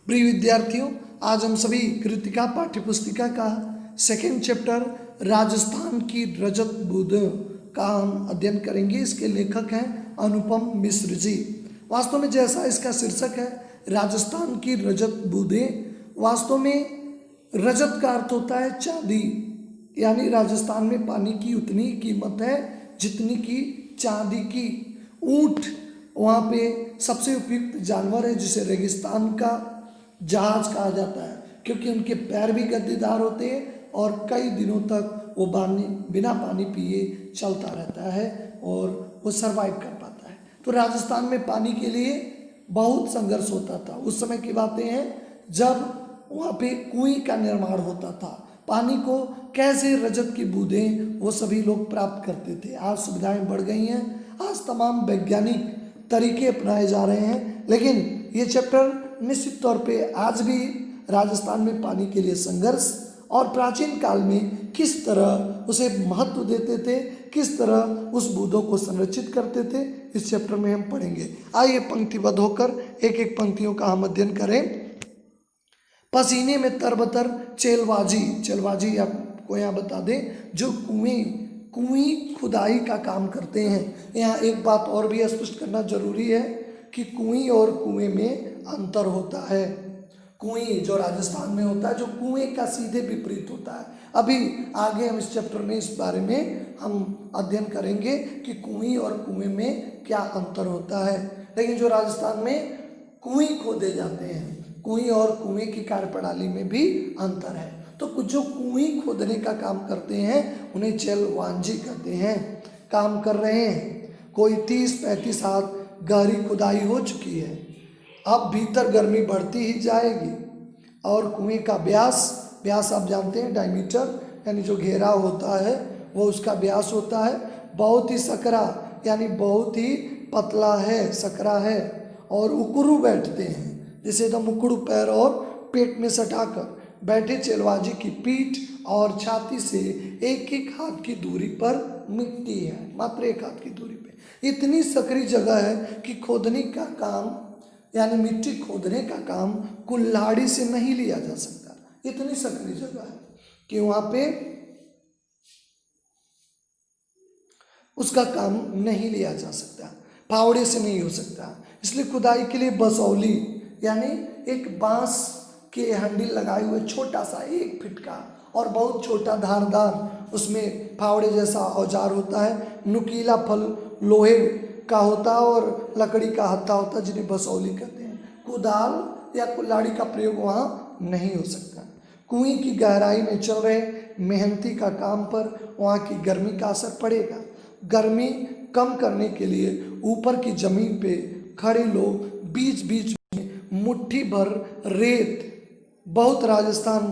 प्रिय विद्यार्थियों, आज हम सभी कृतिका पाठ्यपुस्तिका का सेकेंड चैप्टर राजस्थान की रजत बूंदें का हम अध्ययन करेंगे। इसके लेखक हैं अनुपम मिश्र जी। वास्तव में जैसा इसका शीर्षक है राजस्थान की रजत बूंदें, वास्तव में रजत का अर्थ होता है चांदी, यानी राजस्थान में पानी की उतनी कीमत है जितनी की चांदी की। ऊंट वहाँ पे सबसे उपयुक्त जानवर है जिसे रेगिस्तान का जहाज कहा जाता है, क्योंकि उनके पैर भी गद्देदार होते हैं और कई दिनों तक वो बिना पानी पिए चलता रहता है और वो सरवाइव कर पाता है। तो राजस्थान में पानी के लिए बहुत संघर्ष होता था। उस समय की बातें हैं जब वहाँ पे कुएं का निर्माण होता था। पानी को कैसे रजत की बूंदें वो सभी लोग प्राप्त करते थे। आज सुविधाएं बढ़ गई हैं, आज तमाम वैज्ञानिक तरीके अपनाए जा रहे हैं, लेकिन ये चैप्टर निश्चित तौर पे आज भी राजस्थान में पानी के लिए संघर्ष और प्राचीन काल में किस तरह उसे महत्व देते थे, किस तरह उस बूंदों को संरक्षित करते थे, इस चैप्टर में हम पढ़ेंगे। आइए पंक्तिबद्ध होकर एक एक पंक्तियों का हम अध्ययन करें। पसीने में तरबतर चेलवाजी आपको यहाँ बता दें जो कुएं खुदाई का काम करते हैं। यहाँ एक बात और भी स्पष्ट करना जरूरी है कि कुएं और कुएं में अंतर होता है। कुएं जो राजस्थान में होता है, जो कुएं का सीधे विपरीत होता है। अभी आगे हम इस चैप्टर में इस बारे में हम अध्ययन करेंगे कि कुएं और कुएं में क्या अंतर होता है। लेकिन जो राजस्थान में कुएं खोदे जाते हैं, कुएं और कुएं की कार्यप्रणाली में भी अंतर है। तो कुछ जो कुएं खोदने का काम करते हैं उन्हें चेलवांजी कहते हैं। काम कर रहे हैं, कोई 30-35 हाथ गहरी खुदाई हो चुकी है। अब भीतर गर्मी बढ़ती ही जाएगी और कुएं का व्यास आप जानते हैं, डायमीटर यानी जो घेराव होता है वो उसका व्यास होता है। बहुत ही सकरा यानी बहुत ही पतला है, सकरा है। और उकड़ू बैठते हैं, जैसे एकदम उकड़ू पैर और पेट में सटाकर बैठे चेलवाजी की पीठ और छाती से एक एक हाथ की दूरी पर मिट्टी है, मात्र एक हाथ की दूरी पे। इतनी सकरी जगह है कि खोदने का काम यानी मिट्टी खोदने का काम कुल्हाड़ी से नहीं लिया जा सकता। इतनी सकरी जगह है कि वहाँ पे उसका काम नहीं लिया जा सकता, फावड़े से नहीं हो सकता। इसलिए खुदाई के लिए बसौली यानी एक बांस के हैंडल लगाए हुए छोटा सा 1 फीट का और बहुत छोटा धारदार उसमें फावड़े जैसा औजार होता है। नुकीला फल लोहे का होता है और लकड़ी का हत्था होता है जिन्हें बसौली कहते हैं। कुदाल या कुल्हाड़ी का प्रयोग वहाँ नहीं हो सकता। कुएं की गहराई में चल रहे मेहनती का काम पर वहाँ की गर्मी का असर पड़ेगा। गर्मी कम करने के लिए ऊपर की जमीन पे खड़े लोग बीच बीच में मुट्ठी भर रेत बहुत राजस्थान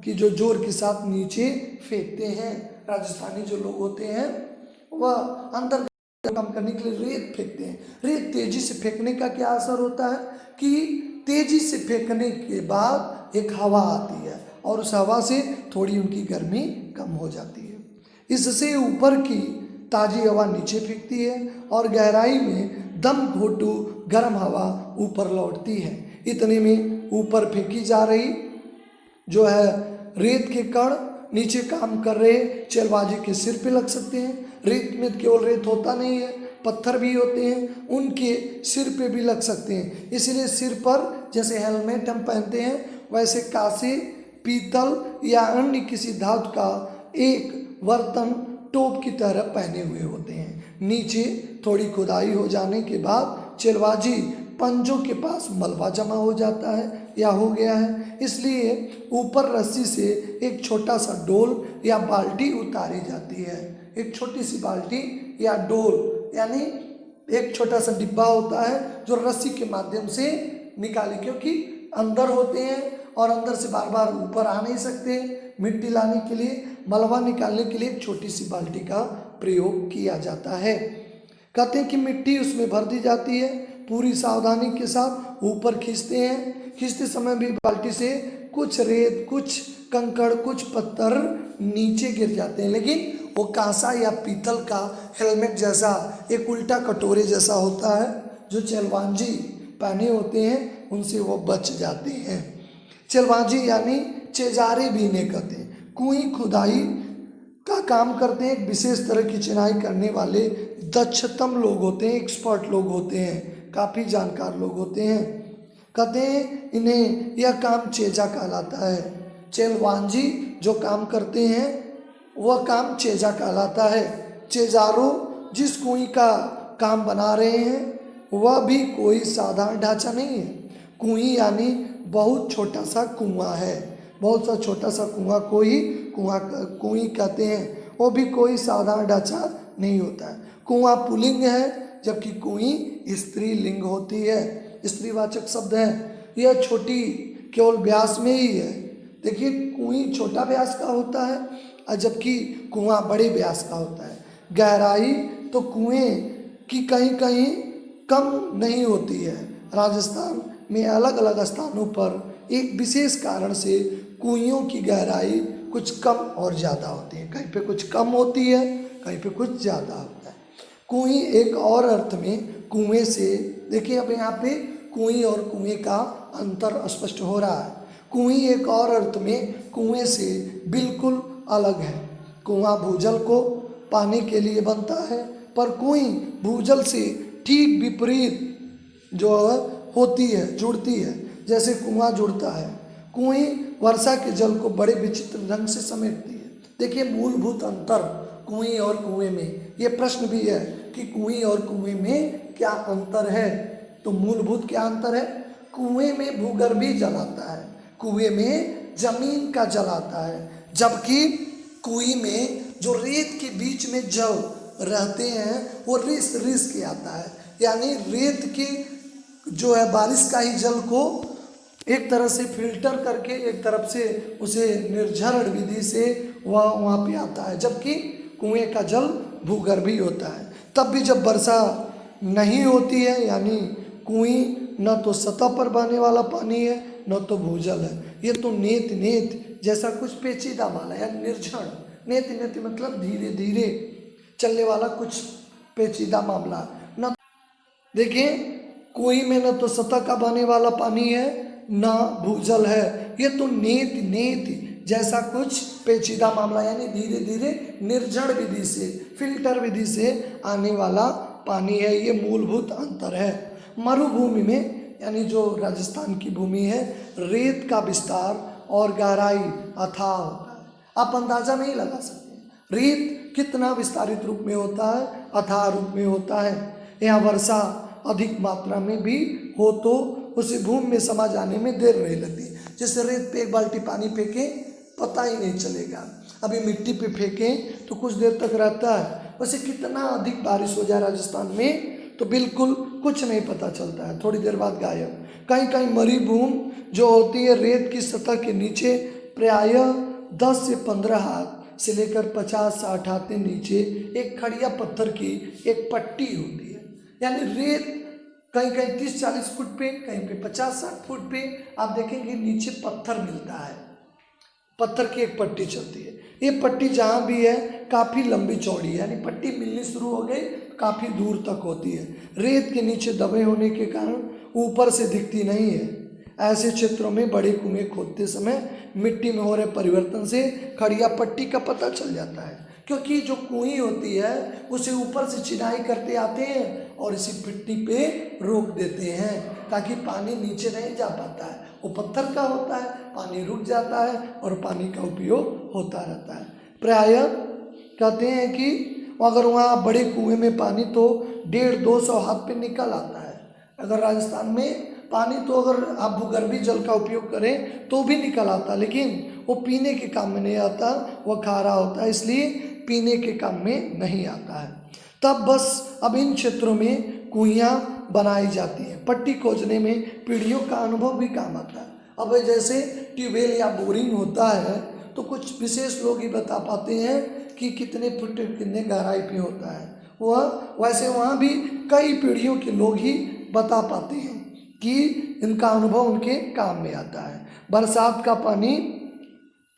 की जो जोर के साथ नीचे फेंकते हैं। राजस्थानी जो लोग होते हैं वह अंदर काम करने के लिए रेत फेंकते हैं। रेत तेजी से फेंकने का क्या असर होता है कि तेजी से फेंकने के बाद एक हवा आती है और उस हवा से थोड़ी उनकी गर्मी कम हो जाती है। इससे ऊपर की ताजी हवा नीचे फेंकती है और गहराई में दम घोटू गर्म हवा ऊपर लौटती है। इतने में ऊपर फेंकी जा रही जो है रेत के कण नीचे काम कर रहे चेलवाजी के सिर पे लग सकते हैं। रेत में केवल रेत होता नहीं है, पत्थर भी होते हैं, उनके सिर पे भी लग सकते हैं। इसलिए सिर पर जैसे हेलमेट हम पहनते हैं वैसे कांसे, पीतल या अन्य किसी धातु का एक बर्तन टोप की तरह पहने हुए होते हैं। नीचे थोड़ी खुदाई हो जाने के बाद चेलवाजी पंजों के पास मलबा जमा हो जाता है या हो गया है, इसलिए ऊपर रस्सी से एक छोटा सा डोल या बाल्टी उतारी जाती है। एक छोटी सी बाल्टी या डोल यानी एक छोटा सा डिब्बा होता है जो रस्सी के माध्यम से निकाले, क्योंकि अंदर होते हैं और अंदर से बार बार ऊपर आ नहीं सकते। मिट्टी लाने के लिए, मलबा निकालने के लिए एक छोटी सी बाल्टी का प्रयोग किया जाता है। कहते हैं कि मिट्टी उसमें भर दी जाती है। पूरी सावधानी के साथ ऊपर खींचते हैं। खींचते समय भी बाल्टी से कुछ रेत, कुछ कंकड़, कुछ पत्थर नीचे गिर जाते हैं, लेकिन वो कांसा या पीतल का हेलमेट जैसा एक उल्टा कटोरे जैसा होता है जो चेलवांजी पहने होते हैं उनसे वो बच जाते हैं। चलवाजी यानी चेजारे बीने कहते हैं, कुएं खुदाई का काम करते हैं। एक विशेष तरह की चिनाई करने वाले दक्षतम लोग होते हैं, एक्सपर्ट लोग होते हैं, काफ़ी जानकार लोग होते हैं। कहते हैं इन्हें यह काम चेजा कहलाता है। चेलवांजी जो काम करते हैं वह काम चेजा कहलाता है। चेजारो जिस कुएं का काम बना रहे हैं वह भी कोई साधारण ढांचा नहीं है। कुएं यानी बहुत छोटा सा कुआं है, बहुत सा छोटा सा कुआं को ही कुएं कहते हैं। वो भी कोई साधारण ढांचा नहीं होता है। कुआं पुल्लिंग है जबकि कुएं स्त्रीलिंग होती है, स्त्रीवाचक शब्द है। यह छोटी केवल व्यास में ही है। देखिए कुएं छोटा व्यास का होता है और जबकि कुआं बड़े व्यास का होता है। गहराई तो कुएं की कहीं कहीं कम नहीं होती है। राजस्थान में अलग अलग स्थानों पर एक विशेष कारण से कुइयों की गहराई कुछ कम और ज़्यादा होती है। कहीं पे कुछ कम होती है, कहीं पे कुछ ज़्यादा होता है। कुएं एक और अर्थ में कुएं से, देखिए अब यहाँ पे कुएं और कुएं का अंतर स्पष्ट हो रहा है। कुएं एक और अर्थ में कुएं से बिल्कुल अलग है। कुआं भूजल को पाने के लिए बनता है, पर कुएं भूजल से ठीक विपरीत जो होती है, जुड़ती है, जैसे कुआं जुड़ता है। कुएं वर्षा के जल को बड़े विचित्र ढंग से समेटती है। देखिए मूलभूत अंतर कुएं और कुएं में, ये प्रश्न भी है कि कुएं और कुएं में क्या अंतर है। तो मूलभूत क्या अंतर है? कुएं में भूगर्भीय जल आता है, कुएं में जमीन का जल आता है, जबकि कुएं में जो रेत के बीच में जल रहते हैं वो रिस के आता है। यानी रेत के जो है बारिश का ही जल को एक तरह से फिल्टर करके एक तरफ से उसे निर्झरण विधि से वह वहाँ पे आता है, जबकि कुएं का जल भूगर्भीय होता है। तब भी जब वर्षा नहीं होती है, यानी कुएं न तो सतह पर बहने वाला पानी है न तो भूजल है, ये तो नेत जैसा कुछ पेचीदा माला या निर्झण। नेत मतलब धीरे धीरे चलने वाला कुछ पेचीदा मामला न। देखिए कुएं में न तो सतह का बहने वाला पानी है न भूजल है, ये तो नेत जैसा कुछ पेचीदा मामला, यानी धीरे धीरे निर्जण विधि से, फिल्टर विधि से आने वाला पानी है। ये मूलभूत अंतर है। मरुभूमि में, यानी जो राजस्थान की भूमि है, रेत का विस्तार और गहराई अथाह होता है। आप अंदाजा नहीं लगा सकते रेत कितना विस्तारित रूप में होता है, अथाह रूप में होता है। यहाँ वर्षा अधिक मात्रा में भी हो तो उसे भूमि में समा जाने में देर नहीं लगती। जैसे रेत पे एक बाल्टी पानी फेंकें पता ही नहीं चलेगा, अभी मिट्टी पे फेंकें तो कुछ देर तक रहता है। वैसे कितना अधिक बारिश हो जाए राजस्थान में तो बिल्कुल कुछ नहीं पता चलता है, थोड़ी देर बाद गायब। कहीं कहीं मरुभूमि जो होती है रेत की सतह के नीचे प्रायः 10 से 15 हाथ से लेकर 50-60 हाथ के नीचे एक खड़िया पत्थर की एक पट्टी होती है। यानी रेत कहीं कहीं 30-40 फुट पे, कहीं पे 50-60 फुट पे आप देखेंगे नीचे पत्थर मिलता है, पत्थर की एक पट्टी चलती है। ये पट्टी जहाँ भी है काफ़ी लंबी चौड़ी है, यानी पट्टी मिलनी शुरू हो गई काफ़ी दूर तक होती है। रेत के नीचे दबे होने के कारण ऊपर से दिखती नहीं है। ऐसे क्षेत्रों में बड़े कुएं खोदते समय मिट्टी में हो रहे परिवर्तन से खड़िया पट्टी का पता चल जाता है, क्योंकि जो कुएं होती है उसे ऊपर से चिनाई करते आते हैं और इसी मिट्टी पे रोक देते हैं ताकि पानी नीचे नहीं जा पाता है। वो पत्थर का होता है, पानी रुक जाता है और पानी का उपयोग होता रहता है। प्रायः कहते हैं कि अगर वहाँ बड़े कुएं में पानी तो 150-200 हाथ पे निकल आता है। अगर राजस्थान में पानी तो अगर आप भूगर्भीय जल का उपयोग करें तो भी निकल आता, लेकिन वो पीने के काम में नहीं आता, वह खारा होता है, इसलिए पीने के काम में नहीं आता है। तब बस अब इन क्षेत्रों में कुइयाँ बनाई जाती हैं। पट्टी खोजने में पीढ़ियों का अनुभव भी काम आता है। अब जैसे ट्यूबवेल या बोरिंग होता है तो कुछ विशेष लोग ही बता पाते हैं कि कितने फुट कितने गहराई पे होता है, वह वैसे वहाँ भी कई पीढ़ियों के लोग ही बता पाते हैं कि इनका अनुभव उनके काम में आता है। बरसात का पानी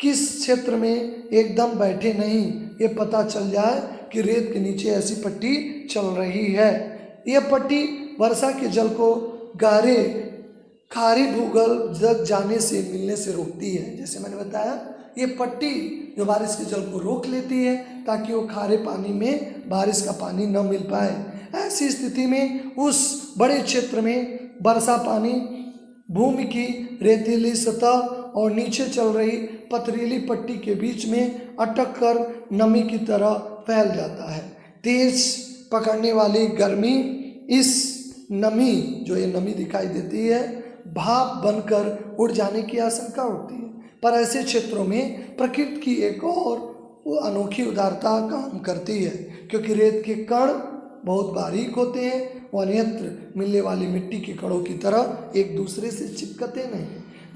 किस क्षेत्र में एकदम बैठे नहीं, ये पता चल जाए कि रेत के नीचे ऐसी पट्टी चल रही है। यह पट्टी वर्षा के जल को गहरे खारी भूगर्भ तक जाने से मिलने से रोकती है। जैसे मैंने बताया, ये पट्टी जो बारिश के जल को रोक लेती है ताकि वो खारे पानी में बारिश का पानी न मिल पाए। ऐसी स्थिति में उस बड़े क्षेत्र में वर्षा पानी भूमि की रेतीली सतह और नीचे चल रही पथरीली पट्टी के बीच में अटक कर नमी की तरह फैल जाता है। तेज पकड़ने वाली गर्मी इस नमी, जो ये नमी दिखाई देती है, भाप बनकर उड़ जाने की आशंका होती है। पर ऐसे क्षेत्रों में प्रकृति की एक और वो अनोखी उदारता काम करती है, क्योंकि रेत के कण बहुत बारीक होते हैं। वो अन्यत्र मिलने वाली मिट्टी के कणों की तरह एक दूसरे से चिपकते नहीं।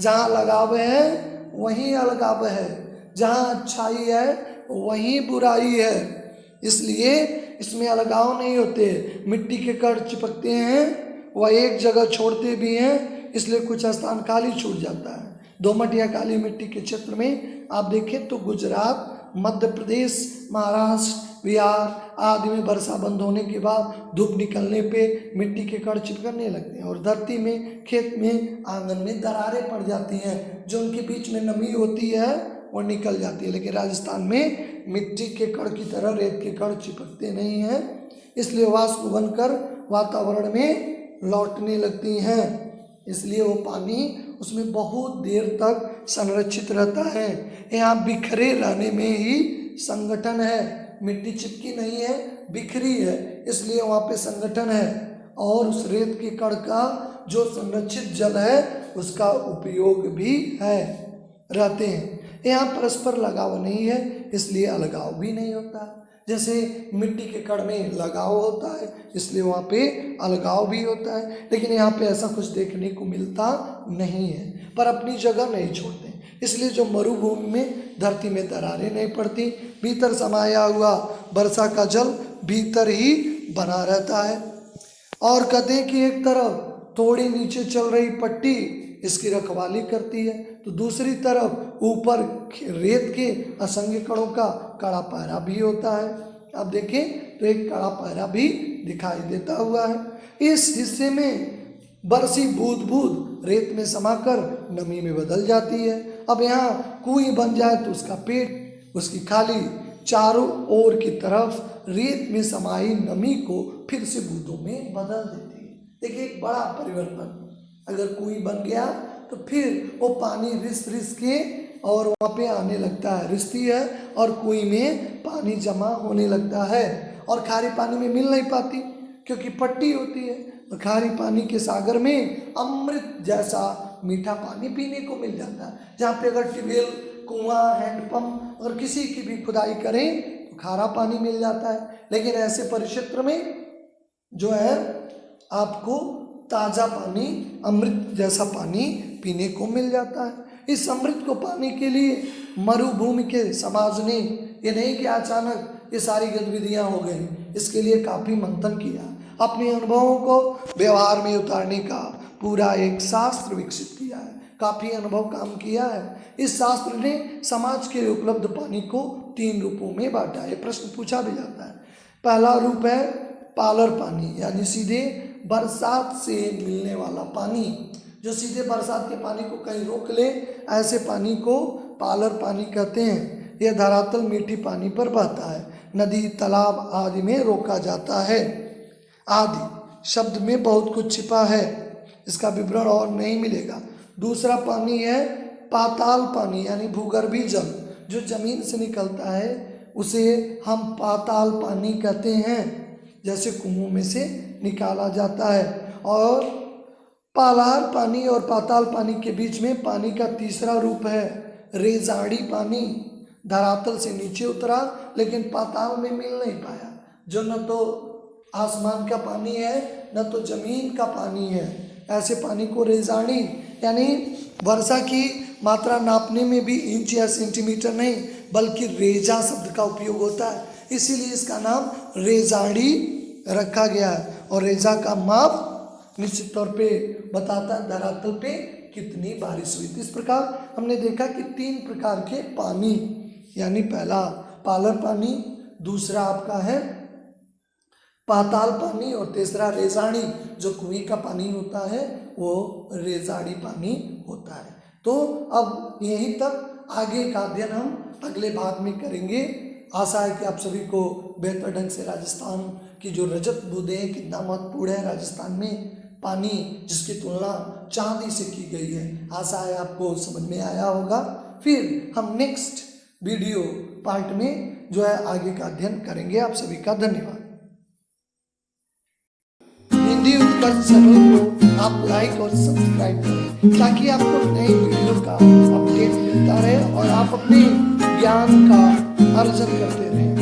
जहाँ लगाव है वहीं अलगाव है, जहाँ अच्छाई है वहीं बुराई है। इसलिए इसमें अलगाव नहीं होते। मिट्टी के कण चिपकते हैं, वह एक जगह छोड़ते भी हैं, इसलिए कुछ स्थान खाली छूट जाता है। दोमट या काली मिट्टी के क्षेत्र में आप देखें तो गुजरात, मध्य प्रदेश, महाराष्ट्र, बिहार आदि में वर्षा बंद होने के बाद धूप निकलने पे मिट्टी के कण चिपकने लगते हैं और धरती में, खेत में, आंगन में दरारें पड़ जाती हैं। जो उनके बीच में नमी होती है वो निकल जाती है। लेकिन राजस्थान में मिट्टी के कण की तरह रेत के कण चिपकते नहीं हैं, इसलिए वाष्प बनकर वातावरण में लौटने लगती हैं। इसलिए वो पानी उसमें बहुत देर तक संरक्षित रहता है। यहाँ बिखरे रहने में ही संगठन है। मिट्टी चिपकी नहीं है, बिखरी है, इसलिए वहाँ पे संगठन है। और उस रेत के कण का जो संरक्षित जल है उसका उपयोग भी है, रहते हैं। यहाँ परस्पर लगाव नहीं है, इसलिए अलगाव भी नहीं होता। जैसे मिट्टी के कण में लगाव होता है, इसलिए वहाँ पे अलगाव भी होता है। लेकिन यहाँ पे ऐसा कुछ देखने को मिलता नहीं है, पर अपनी जगह नहीं छोड़ते। इसलिए जो मरुभूमि में धरती में दरारें नहीं पड़ती, भीतर समाया हुआ वर्षा का जल भीतर ही बना रहता है। और कहते हैं कि एक तरफ थोड़ी नीचे चल रही पट्टी इसकी रखवाली करती है, तो दूसरी तरफ ऊपर रेत के असंख्य कणों का कड़ा पहरा भी होता है। आप देखें तो एक कड़ा पहरा भी दिखाई देता हुआ है। इस हिस्से में बरसी बूंद बूंद रेत में समाकर नमी में बदल जाती है। अब यहाँ कुएं बन जाए तो उसका पेट, उसकी खाली चारों ओर की तरफ रेत में समाई नमी को फिर से बूंदों में बदल देती है। देखिए एक बड़ा परिवर्तन। अगर कुएं बन गया तो फिर वो पानी रिस रिस के और वहाँ पे आने लगता है, रिसती है और कुएं में पानी जमा होने लगता है और खारे पानी में मिल नहीं पाती क्योंकि पट्टी होती है। और खारे पानी के सागर में अमृत जैसा मीठा पानी पीने को मिल जाता है। जहाँ पे अगर ट्यूबवेल, कुआं, हैंडपम्प अगर किसी की भी खुदाई करें तो खारा पानी मिल जाता है। लेकिन ऐसे परिक्षेत्र में जो है आपको ताज़ा पानी, अमृत जैसा पानी पीने को मिल जाता है। इस अमृत को पाने के लिए मरुभूमि के समाज ने, ये नहीं कि अचानक ये सारी गतिविधियां हो गई, इसके लिए काफ़ी मंथन किया। अपने अनुभवों को व्यवहार में उतारने का पूरा एक शास्त्र विकसित किया है, काफ़ी अनुभव काम किया है। इस शास्त्र ने समाज के उपलब्ध पानी को 3 रूपों में बांटा है। प्रश्न पूछा भी जाता है। पहला रूप है पालर पानी, यानी सीधे बरसात से मिलने वाला पानी, जो सीधे बरसात के पानी को कहीं रोक ले, ऐसे पानी को पालर पानी कहते हैं। यह धरातल मीठी पानी पर बहता है, नदी, तालाब आदि में रोका जाता है। आदि शब्द में बहुत कुछ छिपा है, इसका विवरण और नहीं मिलेगा। दूसरा पानी है पाताल पानी, यानी भूगर्भीय जल, जो जमीन से निकलता है उसे हम पाताल पानी कहते हैं, जैसे कुओं में से निकाला जाता है। और पालार पानी और पाताल पानी के बीच में पानी का तीसरा रूप है रेजाड़ी पानी। धरातल से नीचे उतरा लेकिन पाताल में मिल नहीं पाया, जो न तो आसमान का पानी है न तो जमीन का पानी है। ऐसे पानी को रेजाड़ी, यानी वर्षा की मात्रा नापने में भी इंच या सेंटीमीटर नहीं बल्कि रेजा शब्द का उपयोग होता है, इसीलिए इसका नाम रेजाड़ी रखा गया है। और रेजा का माप निश्चित तौर पे बताता है धरातल पे कितनी बारिश हुई थी। इस प्रकार हमने देखा कि 3 प्रकार के पानी, यानी पहला पालर पानी, दूसरा आपका है पाताल पानी, और तीसरा रेजाड़ी, जो कुएं का पानी होता है वो रेजाड़ी पानी होता है। तो अब यहीं तक, आगे का अध्ययन हम अगले भाग में करेंगे। आशा है कि आप सभी को बेहतर ढंग से राजस्थान की जो रजत बूंदें कितना महत्वपूर्ण है राजस्थान में पानी, जिसकी तुलना चांदी से की गई है, आशा है आपको समझ में आया होगा। फिर हम नेक्स्ट वीडियो पार्ट में जो है आगे का अध्ययन करेंगे। आप सभी का धन्यवाद। हिंदी उत्कर्ष चैनल को आप लाइक और सब्सक्राइब करें ताकि आपको नई वीडियो का अपडेट मिलता रहे और आप अपने ज्ञान का अर्जन करते रहें।